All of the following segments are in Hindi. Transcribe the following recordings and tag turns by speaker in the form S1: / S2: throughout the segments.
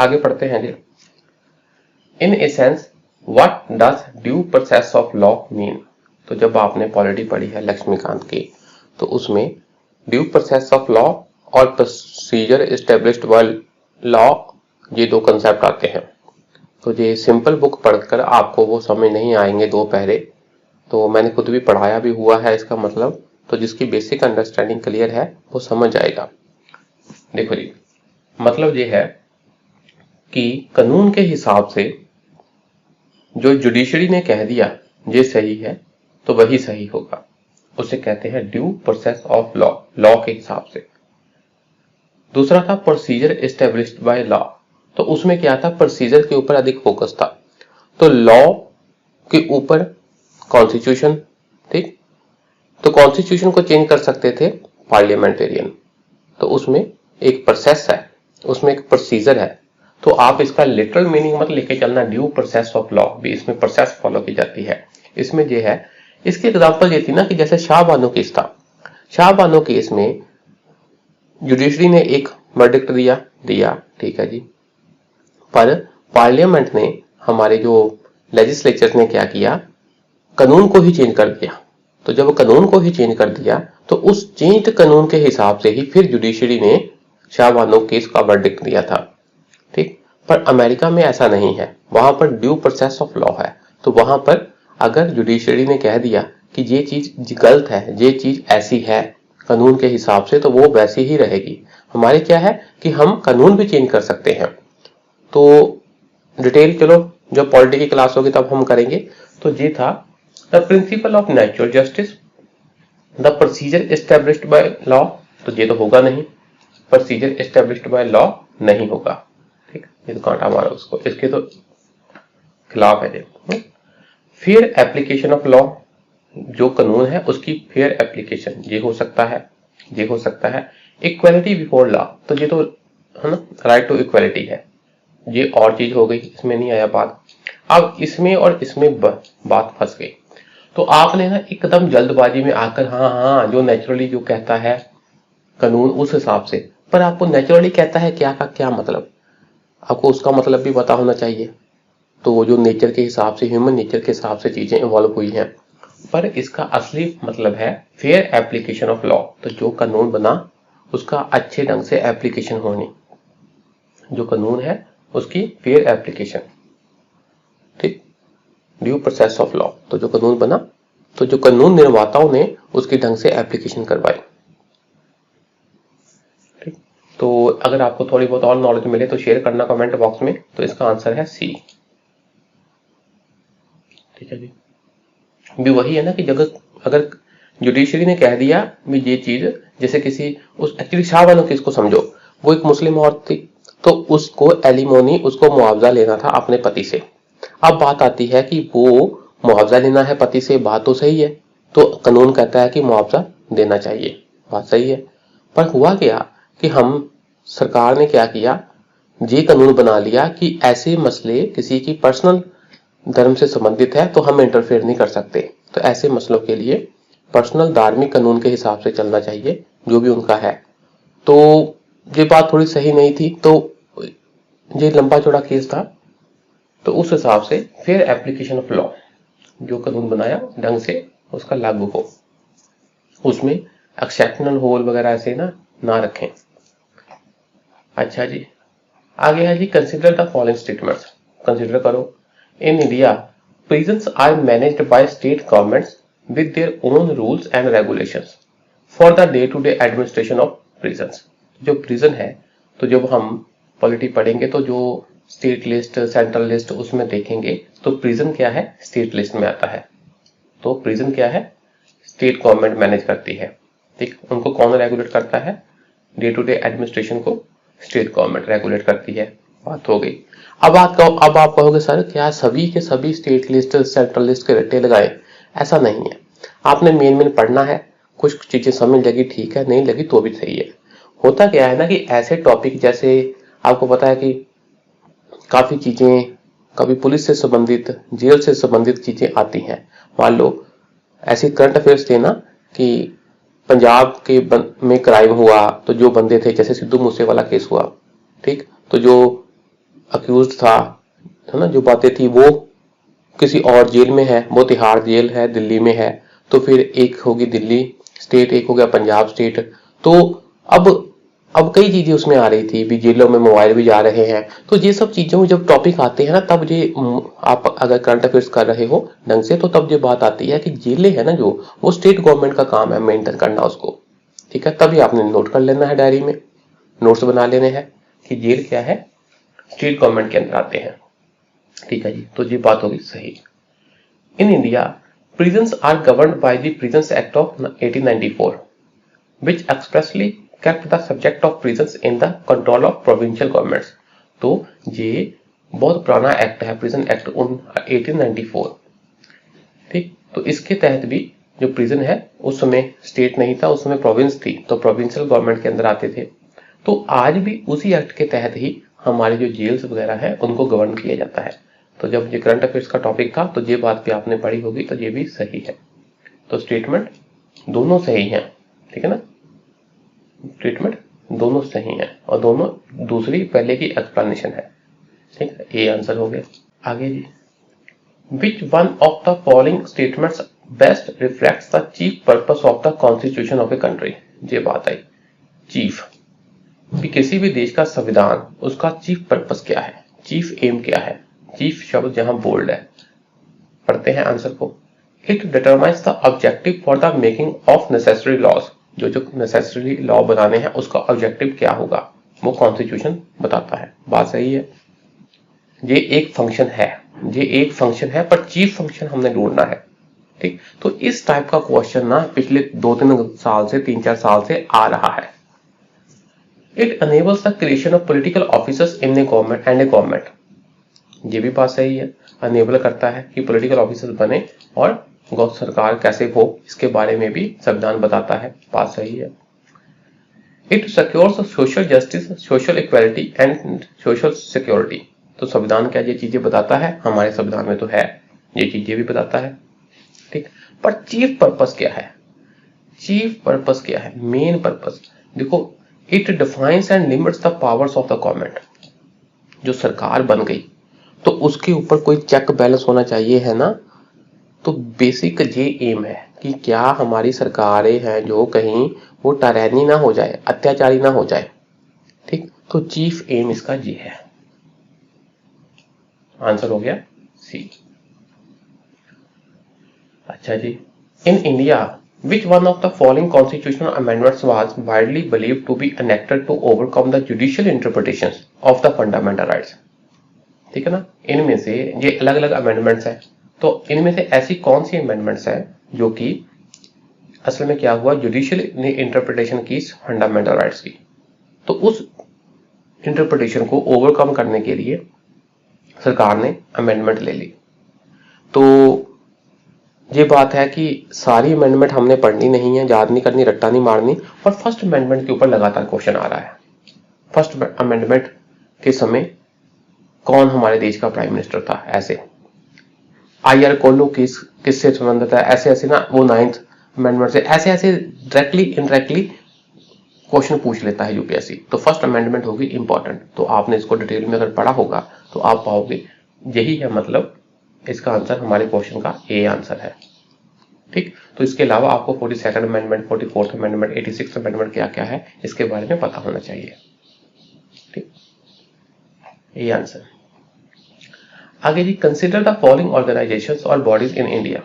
S1: आगे पढ़ते हैं जी। In essence what does due process of law mean. तो जब आपने पॉलिटी पढ़ी है लक्ष्मीकांत की, तो उसमें ड्यू प्रोसेस ऑफ लॉ और प्रोसीजर एस्टेब्लिश्ड बाय लॉ, ये दो कंसेप्ट आते हैं। तो ये सिंपल बुक पढ़कर आपको वो समझ नहीं आएंगे दो पहरे, तो मैंने खुद भी पढ़ाया भी हुआ है इसका मतलब, तो जिसकी बेसिक अंडरस्टैंडिंग क्लियर है वो समझ जाएगा। देखो जी, मतलब ये है कि कानून के हिसाब से जो जुडिशरी ने कह दिया ये सही है तो वही सही होगा, उसे कहते हैं due process of law, law के हिसाब से। दूसरा था प्रोसीजर एस्टेब्लिश्ड बाय लॉ, तो उसमें क्या था, प्रोसीजर के ऊपर अधिक फोकस था। तो लॉ के ऊपर कॉन्स्टिट्यूशन, ठीक, तो कॉन्स्टिट्यूशन को चेंज कर सकते थे पार्लियामेंटेरियन, तो उसमें एक प्रोसेस है, उसमें एक प्रोसीजर है। तो आप इसका लिटरल मीनिंग मत लेके चलना, ड्यू प्रोसेस ऑफ लॉ भी इसमें प्रोसेस फॉलो की जाती है। इसमें जो है, इसकी एग्जांपल ये थी ना कि जैसे शाह बानो केस था, शाह बानो केस में जुडिशरी ने एक वर्डिक्ट दिया, ठीक है जी, पर पार्लियामेंट ने, हमारे जो लेजिस्लेचर ने क्या किया, कानून को ही चेंज कर दिया। तो जब कानून को ही चेंज कर दिया तो उस चेंज्ड कानून के हिसाब से ही फिर जुडिशरी ने शाह बानो केस का वर्डिक्ट दिया था, ठीक। पर अमेरिका में ऐसा नहीं है, वहां पर ड्यू प्रोसेस ऑफ लॉ है। तो वहां पर अगर जुडिशरी ने कह दिया कि ये चीज गलत है, ये चीज ऐसी है कानून के हिसाब से, तो वो वैसी ही रहेगी। हमारे क्या है कि हम कानून भी चेंज कर सकते हैं। तो डिटेल चलो जब पॉलिटी की क्लास होगी तब हम करेंगे। तो ये था the principle of natural justice, the procedure established by law, तो ये तो होगा नहीं, प्रोसीजर एस्टेब्लिश्ड बाय लॉ नहीं होगा, ठीक। ये तो कांटा मारा उसको, इसके तो खिलाफ है ये। फेयर एप्लीकेशन ऑफ लॉ, जो कानून है उसकी फेयर एप्लीकेशन, ये हो सकता है, ये हो सकता है। इक्वालिटी बिफोर लॉ, तो ये तो है ना, राइट टू इक्वालिटी है, ये और चीज हो गई, इसमें नहीं आया बात। अब इसमें और इसमें बात फंस गई। तो आपने ना एकदम जल्दबाजी में आकर हाँ जो नेचुरली जो कहता है कानून उस हिसाब से, पर आपको नेचुरली कहता है क्या का क्या मतलब, आपको उसका मतलब भी पता होना चाहिए। तो वो जो नेचर के हिसाब से, ह्यूमन नेचर के हिसाब से चीजें इवॉल्व हुई हैं, पर इसका असली मतलब है फेयर एप्लीकेशन ऑफ लॉ। तो जो कानून बना उसका अच्छे ढंग से एप्लीकेशन होनी, जो कानून है उसकी फेयर एप्लीकेशन, ठीक, ड्यू प्रोसेस ऑफ लॉ। तो जो कानून बना, तो जो कानून निर्माताओं ने उसकी ढंग से एप्लीकेशन करवाई, ठीक। तो अगर आपको थोड़ी बहुत और नॉलेज मिले तो शेयर करना कमेंट बॉक्स में। तो इसका आंसर है सी, ठीक है जी। भी वही है ना कि जगह अगर जुडिशरी ने कह दिया भी ये चीज, जैसे किसी उस एक्चुअली शाह बानो केस को समझो, वो एक मुस्लिम औरत थी, तो उसको एलिमोनी, उसको मुआवजा लेना था अपने पति से। अब बात आती है कि वो मुआवजा लेना है पति से, बात तो सही है, तो कानून कहता है कि मुआवजा देना चाहिए, बात सही है। पर हुआ क्या कि हम सरकार ने क्या किया, ये कानून बना लिया कि ऐसे मसले किसी की पर्सनल धर्म से संबंधित है तो हम इंटरफेयर नहीं कर सकते। तो ऐसे मसलों के लिए पर्सनल धार्मिक कानून के हिसाब से चलना चाहिए, जो भी उनका है। तो ये बात थोड़ी सही नहीं थी, तो ये लंबा चौड़ा केस था। तो उस हिसाब से फेयर एप्लीकेशन ऑफ लॉ, जो कानून बनाया ढंग से उसका लागू हो, उसमें एक्सेप्शनल होल वगैरह ऐसे ना रखें। अच्छा जी, आगे है जी, consider the following statements, consider करो। In India, prisons are managed by state governments with their own rules and regulations for the day-to-day administration of prisons. जो prison है, तो जब हम पॉलिटी पढ़ेंगे तो जो स्टेट लिस्ट, सेंट्रल लिस्ट, उसमें देखेंगे तो प्रिजन क्या है, स्टेट लिस्ट में आता है। तो प्रिजन क्या है, स्टेट गवर्नमेंट मैनेज करती है, ठीक। उनको कौन रेगुलेट करता है, डे टू डे एडमिनिस्ट्रेशन को स्टेट गवर्नमेंट रेगुलेट करती है, बात हो गई। अब आप कहोगे सर क्या सभी के सभी स्टेट लिस्ट, सेंट्रल लिस्ट के रट्टे लगाए, ऐसा नहीं है। आपने मेन पढ़ना है, कुछ चीजें समझ लगी ठीक है, नहीं लगी तो भी सही है। होता क्या है ना कि ऐसे टॉपिक, जैसे आपको पता है कि काफी चीजें कभी पुलिस से संबंधित, जेल से संबंधित चीजें आती हैं। मान लो ऐसे करंट अफेयर्स थे ना कि पंजाब के में क्राइम हुआ, तो जो बंदे थे, जैसे सिद्धू मूसेवाला केस हुआ, ठीक, तो जो अक्यूज्ड था, है ना, जो बातें थी वो किसी और जेल में है, वो तिहाड़ जेल है, दिल्ली में है, तो फिर एक होगी दिल्ली स्टेट, एक हो गया पंजाब स्टेट। तो अब कई चीजें उसमें आ रही थी भी, जेलों में मोबाइल भी जा रहे हैं। तो ये सब चीजों जब टॉपिक आते हैं ना, तब ये आप अगर करंट अफेयर्स कर रहे हो ढंग से, तो तब ये बात आती है कि जेलें है ना जो, वो स्टेट गवर्नमेंट का काम है मेंटेन करना उसको, ठीक है। तभी आपने नोट कर लेना है, डायरी में नोट्स बना लेने हैं कि जेल क्या है, स्टेट गवर्नमेंट के अंदर आते हैं, ठीक है जी। तो ये बात होगी सही। In India prisons are governed by the Prisons Act of 1894, which expressly kept the subject of prisons in the control of provincial governments। तो ये बहुत पुराना एक्ट है, प्रिजन एक्ट 1894, ठीक। तो इसके तहत भी जो प्रिजन है, उस समय स्टेट नहीं था, उस समय प्रोविंस थी, तो प्रोविंशियल गवर्नमेंट के अंदर आते थे। तो आज भी उसी एक्ट के तहत ही हमारे जो जेल्स वगैरह है उनको गवर्न किया जाता है। तो जब ये करंट अफेयर्स का टॉपिक था तो ये बात भी आपने पढ़ी होगी, तो ये भी सही है। तो स्टेटमेंट दोनों सही हैं, ठीक है ना, स्टेटमेंट दोनों सही हैं और दोनों दूसरी पहले की एक्सप्लेनेशन है, ठीक है। ये आंसर हो गया। आगे जी, which one of the following statements best reflects the chief purpose of the constitution of a country. ये बात आई, चीफ भी किसी भी देश का संविधान, उसका चीफ पर्पस क्या है, चीफ एम क्या है। चीफ शब्द जहां बोल्ड है, पढ़ते हैं आंसर को। It determines the objective for the making of necessary laws. जो नेसेसरी लॉ बनाने हैं उसका ऑब्जेक्टिव क्या होगा, वो कॉन्स्टिट्यूशन बताता है। बात सही है। ये एक फंक्शन है, ये एक फंक्शन है, पर चीफ फंक्शन हमने ढूंढना है, ठीक। तो इस टाइप का क्वेश्चन ना पिछले 2-3 साल से, 3-4 साल से आ रहा है। It enables the creation of political officers in A government and A government. ये भी बात सही है, अनेबल करता है कि पॉलिटिकल ऑफिसर्स बने और सरकार कैसे हो, इसके बारे में भी संविधान बताता है। बात सही है। It secures social justice, social equality and social security. तो संविधान क्या ये चीजें बताता है, हमारे संविधान में तो है, ये चीजें भी बताता है, ठीक। पर चीफ पर्पस क्या है, चीफ पर्पस क्या है, मेन पर्पस देखो। It defines and limits the powers of the government. जो सरकार बन गई तो उसके ऊपर कोई चेक बैलेंस होना चाहिए, है ना। तो बेसिक ये एम है कि क्या हमारी सरकारें हैं जो कहीं वो टायरानी ना हो जाए, अत्याचारी ना हो जाए, ठीक। तो चीफ एम इसका ये है। आंसर हो गया सी। अच्छा जी, in India which one of the following constitutional amendments was widely believed to be enacted to overcome the judicial interpretations of the fundamental rights। ठीक है ना, इनमें से ये अलग अलग अमेंडमेंट्स हैं, तो इनमें से ऐसी कौन सी अमेंडमेंट्स हैं जो कि असल में क्या हुआ, जुडिशियल इंटरप्रिटेशन की फंडामेंटल राइट्स की। तो उस इंटरप्रिटेशन को ओवरकम करने के लिए सरकार ने अमेंडमेंट ले ली। तो ये बात है कि सारी अमेंडमेंट हमने पढ़नी नहीं है, याद नहीं करनी, रट्टा नहीं मारनी। और फर्स्ट अमेंडमेंट के ऊपर लगातार क्वेश्चन आ रहा है। फर्स्ट अमेंडमेंट के समय कौन हमारे देश का प्राइम मिनिस्टर था, ऐसे IR कोल्लू किससे संबंधित है, ऐसे ऐसे ना, वो 9th अमेंडमेंट से ऐसे ऐसे डायरेक्टली इनडायरेक्टली क्वेश्चन पूछ लेता है यूपीएससी। तो फर्स्ट अमेंडमेंट होगी इंपॉर्टेंट। तो आपने इसको डिटेल में अगर पढ़ा होगा तो आप पाओगे यही है, मतलब इसका आंसर हमारे क्वेश्चन का ए आंसर है, ठीक। तो इसके अलावा आपको 42nd amendment, 44th amendment, 86th amendment क्या क्या है इसके बारे में पता होना चाहिए, ठीक। ये आंसर। आगे जी, कंसिडर द फॉलोइंग ऑर्गेनाइजेशंस और bodies in India.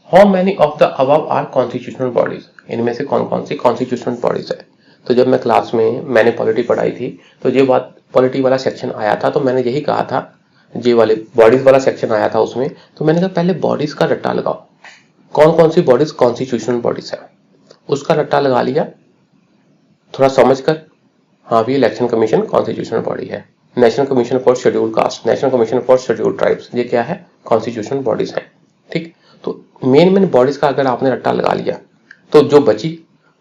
S1: How many of the above are constitutional bodies. इनमें से कौन कौन सी कॉन्स्टिट्यूशनल बॉडीज है। तो जब मैं क्लास में मैंने पॉलिटी पढ़ाई थी तो ये बात पॉलिटी वाला सेक्शन आया था, तो मैंने यही कहा था, ये वाले बॉडीज वाला सेक्शन आया था उसमें, तो मैंने कहा पहले बॉडीज का रट्टा लगाओ, कौन कौन सी बॉडीज कॉन्स्टिट्यूशनल बॉडीज है। उसका रट्टा लगा लिया थोड़ा समझकर, हाँ भी इलेक्शन कमीशन कॉन्स्टिट्यूशनल बॉडी है, national commission for scheduled caste, national commission for scheduled tribes, ये क्या है, कॉन्स्टिट्यूशनल बॉडीज है, ठीक। तो मेन बॉडीज का अगर आपने रट्टा लगा लिया तो जो बची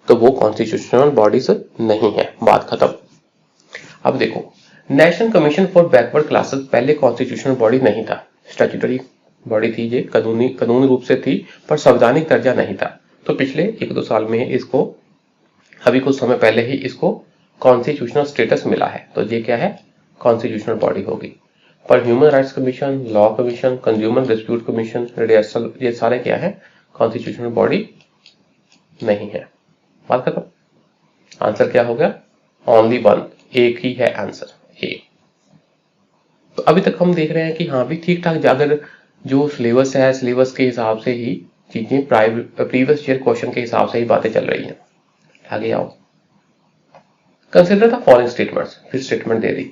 S1: तो वो कॉन्स्टिट्यूशनल बॉडीज नहीं है, बात खत्म। अब देखो, national commission for backward classes पहले कॉन्स्टिट्यूशनल बॉडी नहीं था, स्टैट्यूटरी बॉडी थी, ये कानूनी रूप से थी, पर संवैधानिक दर्जा नहीं था। तो पिछले 1-2 साल में इसको, अभी कुछ समय पहले ही इसको कॉन्स्टिट्यूशनल स्टेटस मिला है। तो ये क्या है, कॉन्स्टिट्यूशनल बॉडी होगी। पर human rights commission, law commission, consumer dispute commission, redressal, ये सारे क्या है, कॉन्स्टिट्यूशनल बॉडी नहीं है। बात खत्म। आंसर क्या हो गया, ओनली वन, एक ही है आंसर, ए। तो अभी तक हम देख रहे हैं कि हाँ भी ठीक ठाक, अगर जो सिलेबस है, सिलेबस के हिसाब से ही चीजें, प्रीवियस ईयर क्वेश्चन के हिसाब से ही बातें चल रही हैं। आगे आओ। कंसिडर द फॉलोइंग स्टेटमेंट्स, फिर स्टेटमेंट दे दी।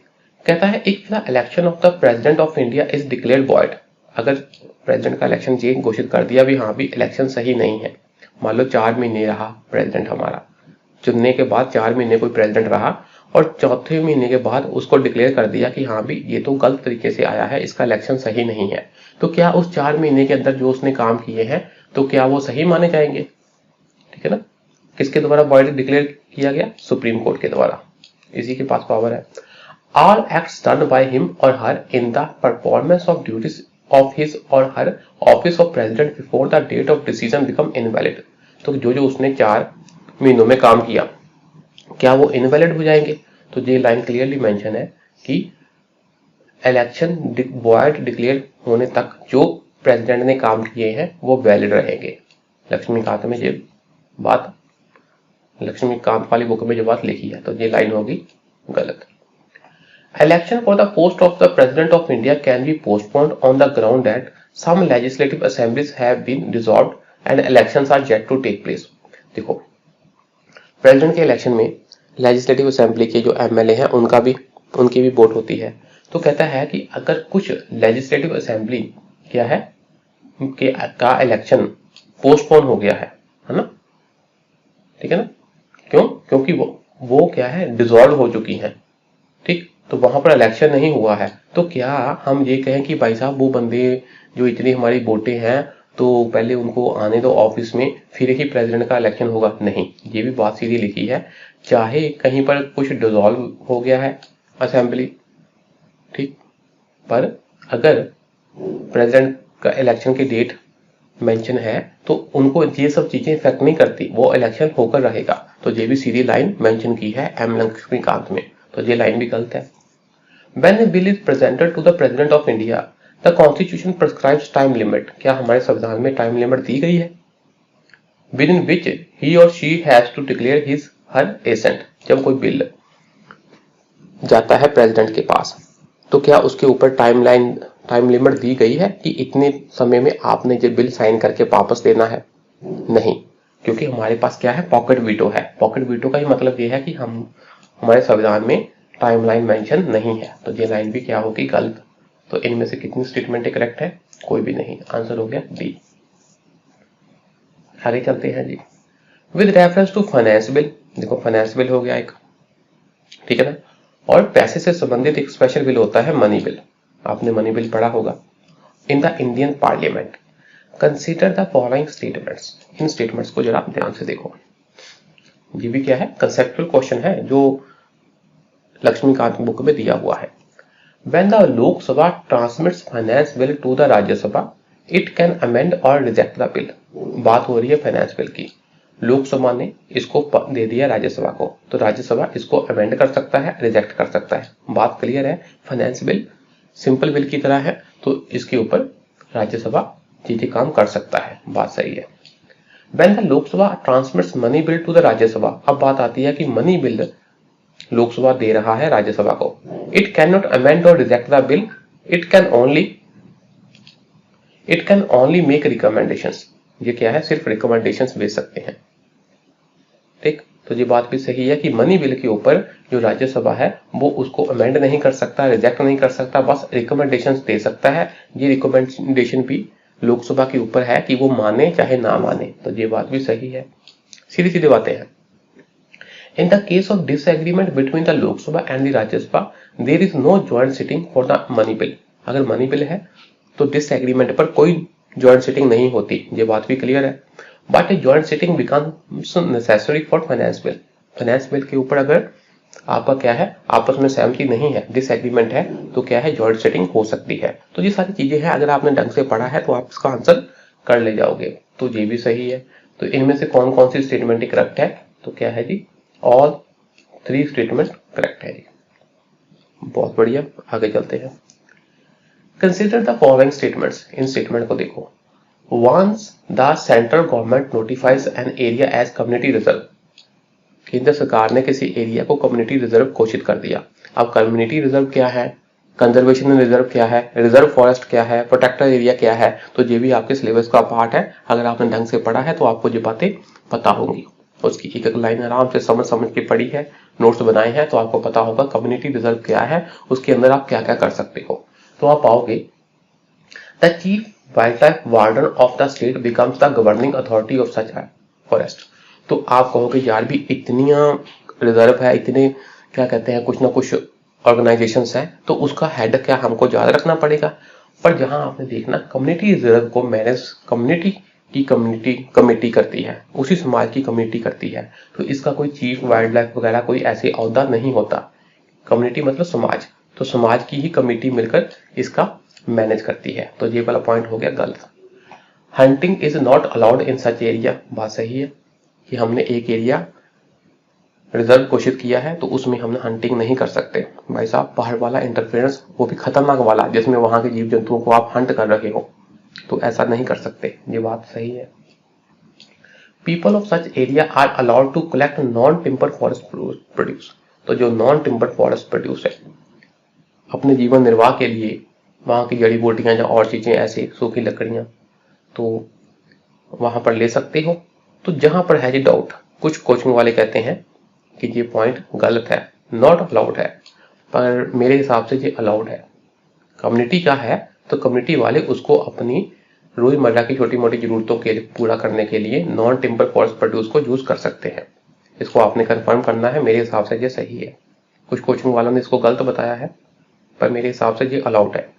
S1: कहता है if the election of the president of India is declared void, अगर प्रेसिडेंट का इलेक्शन ये घोषित कर दिया भी हाँ भी इलेक्शन सही नहीं है, मान लो 4 महीने रहा प्रेसिडेंट हमारा, चुनने के बाद 4 महीने कोई प्रेसिडेंट रहा और चौथे महीने के बाद उसको डिक्लेयर कर दिया कि हाँ भी ये तो गलत तरीके से आया है, इसका इलेक्शन सही नहीं है, तो क्या उस 4 महीने के अंदर जो उसने काम किए हैं तो क्या वो सही माने जाएंगे? ठीक है ना। किसके द्वारा वॉइड डिक्लेयर किया गया? सुप्रीम कोर्ट के द्वारा, इसी के पास पावर है। All acts done by him or her in the performance of duties of his or her office of president before the date of decision become invalid, तो जो जो उसने 4 महीनों में काम किया क्या वो इनवैलिड हो जाएंगे? तो ये लाइन क्लियरली मेंशन है कि इलेक्शन वॉइड डिक्लेयर होने तक जो प्रेसिडेंट ने काम किए हैं वो वैलिड रहेंगे। लक्ष्मीकांत में ये बात, लक्ष्मीकांत वाली बुक में जो बात लिखी है, तो ये लाइन होगी गलत। Election for the post of the president of India can be postponed on the ground that some legislative assemblies have been dissolved and elections are yet to take place. देखो, प्रेसिडेंट के इलेक्शन में लेजिस्लेटिव असेंबली के जो एमएलए हैं उनकी भी वोट होती है। तो कहता है कि अगर कुछ लेजिस्लेटिव असेंबली क्या है का इलेक्शन पोस्टपोन हो गया है ना, ठीक है ना, क्यों? क्योंकि वो क्या है, डिसॉल्व हो चुकी है, ठीक, तो वहां पर इलेक्शन नहीं हुआ है, तो क्या हम ये कहें कि भाई साहब वो बंदे जो इतनी हमारी वोटें हैं तो पहले उनको आने दो ऑफिस में, फिर ही प्रेसिडेंट का इलेक्शन होगा? नहीं, ये भी बात सीधी लिखी है, चाहे कहीं पर कुछ डिसॉल्व हो गया है असेंबली, ठीक, पर अगर प्रेसिडेंट का इलेक्शन की डेट मेंशन है तो उनको ये सब चीजें इफेक्ट नहीं करती, वो इलेक्शन होकर रहेगा। तो ये भी सीधी लाइन मेंशन की है एम लक्ष्मीकांत में, तो ये लाइन भी गलत है। When a bill is presented to the President of India, the Constitution prescribes time limit. क्या हमारे संविधान में टाइम लिमिट दी गई है? Within which he or she has to declare his her assent. जब कोई बिल जाता है प्रेसिडेंट के पास तो क्या उसके ऊपर टाइम लिमिट दी गई है कि इतने समय में आपने जो बिल साइन करके वापस देना है? नहीं, क्योंकि हमारे पास क्या है, पॉकेट वीटो है। पॉकेट वीटो का ही मतलब ये है कि हमारे संविधान में टाइमलाइन मेंशन नहीं है, तो ये लाइन भी क्या होगी, गलत। तो इनमें से कितनी स्टेटमेंट करेक्ट है? कोई भी नहीं, आंसर हो गया डी। आगे चलते हैं जी। With reference to finance bill, देखो फाइनेंस बिल हो गया एक, ठीक है ना, और पैसे से संबंधित एक स्पेशल बिल होता है मनी बिल, आपने मनी बिल पढ़ा होगा। In the Indian parliament consider the following statements, in statements को जरा ध्यान से देखो। ये भी क्या है, कंसेप्चुअल क्वेश्चन है जो लक्ष्मीकांत बुक में दिया हुआ है। When the Lok Sabha transmits finance bill to the Rajya Sabha, it can amend or reject the bill. बात हो रही है फाइनेंस बिल की, लोकसभा ने इसको दे दिया राज्यसभा को, तो राज्यसभा इसको अमेंड कर सकता है, रिजेक्ट कर सकता है। बात क्लियर है, फाइनेंस बिल सिंपल बिल की तरह है, तो इसके ऊपर राज्यसभा चीजें काम कर सकता है, बात सही है। When the Lok Sabha transmits money bill to the Rajya Sabha, अब बात आती है कि मनी बिल लोकसभा दे रहा है राज्यसभा को। इट कैन नॉट अमेंड और reject the bill, it can only make recommendations. ये क्या है, सिर्फ रिकमेंडेशंस भेज सकते हैं, ठीक। तो ये बात भी सही है कि मनी बिल के ऊपर जो राज्यसभा है वो उसको अमेंड नहीं कर सकता, रिजेक्ट नहीं कर सकता, बस रिकमेंडेशंस दे सकता है। ये रिकमेंडेशन भी लोकसभा के ऊपर है कि वो माने चाहे ना माने, तो ये बात भी सही है, सीधी सीधी बातें हैं। In the case of disagreement between the Lok Sabha and the Rajya Sabha, there is no joint sitting for the money bill. अगर मनी बिल है तो डिसएग्रीमेंट पर कोई जॉइंट सिटिंग नहीं होती, ये बात भी क्लियर है। But a joint sitting becomes necessary for finance bill. Finance bill के ऊपर अगर आपका क्या है, आपस में सहमति नहीं है, डिसएग्रीमेंट है, तो क्या है, जॉइंट सिटिंग हो सकती है। तो ये सारी चीजें हैं, अगर आपने ढंग से पढ़ा है तो आप इसका आंसर कर ले जाओगे, तो ये भी सही है। तो इनमें से कौन कौन सी स्टेटमेंट करेक्ट है? तो क्या है जी, ऑल 3 स्टेटमेंट करेक्ट है जी। बहुत बढ़िया, आगे चलते हैं। कंसिडर द फॉलोइंग स्टेटमेंट्स, इन स्टेटमेंट को देखो। Once the central government notifies an area as community reserve, केंद्र सरकार ने किसी एरिया को कम्युनिटी रिजर्व घोषित कर दिया। अब कम्युनिटी रिजर्व क्या है, कंजर्वेशन रिजर्व क्या है, रिजर्व फॉरेस्ट क्या है, प्रोटेक्टेड एरिया क्या है, तो ये भी आपके सिलेबस का पार्ट है। अगर आपने ढंग से पढ़ा है तो आपको ये बातें पता होंगी। उसकी एक एक लाइन आराम से समझ समझ के पढ़ी है, नोट्स बनाए हैं, तो आपको पता होगा कम्युनिटी रिजर्व क्या है, उसके अंदर आप क्या क्या कर सकते हो। तो आप पाओगे the chief wild life warden of the state becomes the governing authority of such forest. तो आप कहोगे यार भी इतनी रिजर्व है, इतने क्या कहते हैं, कुछ ना कुछ ऑर्गेनाइजेशंस है, तो उसका हेड क्या हमको याद रखना पड़ेगा। पर जहां आपने देखना कम्युनिटी रिजर्व को मैनेज कम्युनिटी की कमेटी करती है, उसी समाज की कमेटी करती है। तो इसका कोई चीफ वाइल्ड लाइफ वगैरह कोई ऐसे अहदा नहीं होता। कम्युनिटी मतलब समाज, तो समाज की ही कमेटी मिलकर इसका मैनेज करती है। तो ये वाला पॉइंट हो गया गलत। Hunting is not allowed in such area, बात सही है कि हमने एक एरिया रिजर्व घोषित किया है तो उसमें हम हंटिंग नहीं कर सकते। भाई साहब बाहर वाला इंटरफेरेंस, वो भी खतरनाक वाला, जिसमें वहां के जीव जंतुओं को आप हंट कर रहे हो, तो ऐसा नहीं कर सकते, ये बात सही है। People of such area are allowed to collect non timber forest produce, तो जो नॉन टिम्बर फॉरेस्ट प्रोड्यूस है अपने जीवन निर्वाह के लिए वहां की जड़ी बूटियां या और चीजें ऐसे सूखी लकड़ियां, तो वहां पर ले सकते हो। तो जहां पर है ये डाउट, कुछ कोचिंग वाले कहते हैं कि ये पॉइंट गलत है, नॉट अलाउड है, पर मेरे हिसाब से ये अलाउड है। कम्युनिटी का है तो कम्युनिटी वाले उसको अपनी रोजमर्रा की छोटी मोटी जरूरतों के पूरा करने के लिए नॉन टिम्बर फॉरेस्ट प्रोड्यूस को यूज कर सकते हैं। इसको आपने कंफर्म करना है, मेरे हिसाब से ये सही है। कुछ कोचिंग वालों ने इसको गलत बताया है, पर मेरे हिसाब से ये अलाउड है।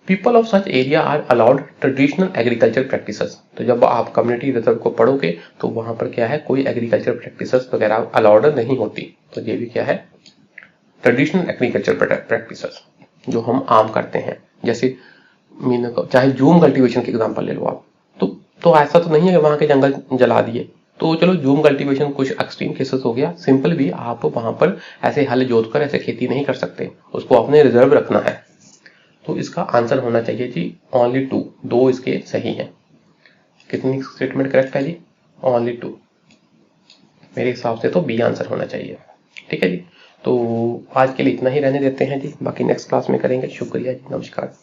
S1: People of such area are allowed traditional agriculture practices, तो जब आप कम्युनिटी रिजर्व को पढ़ोगे तो वहां पर क्या है, कोई एग्रीकल्चर प्रैक्टिसेस वगैरह अलाउड नहीं होती। तो ये भी क्या है, ट्रेडिशनल एग्रीकल्चर प्रैक्टिसेस जो हम आम करते हैं, जैसे चाहे जूम कल्टीवेशन की एग्जांपल ले लो आप, तो ऐसा तो नहीं है कि वहां के जंगल जला दिए। तो चलो जूम कल्टीवेशन कुछ एक्सट्रीम केसेस हो गया, सिंपल भी आप वहां पर ऐसे हल जोत कर ऐसे खेती नहीं कर सकते, उसको अपने रिजर्व रखना है। तो इसका आंसर होना चाहिए जी ओनली 2, 2 इसके सही हैं। कितनी स्टेटमेंट करेक्ट है जी, ओनली 2। मेरे हिसाब से तो बी आंसर होना चाहिए। ठीक है जी, तो आज के लिए इतना ही रहने देते हैं जी, बाकी नेक्स्ट क्लास में करेंगे। शुक्रिया जी, नमस्कार।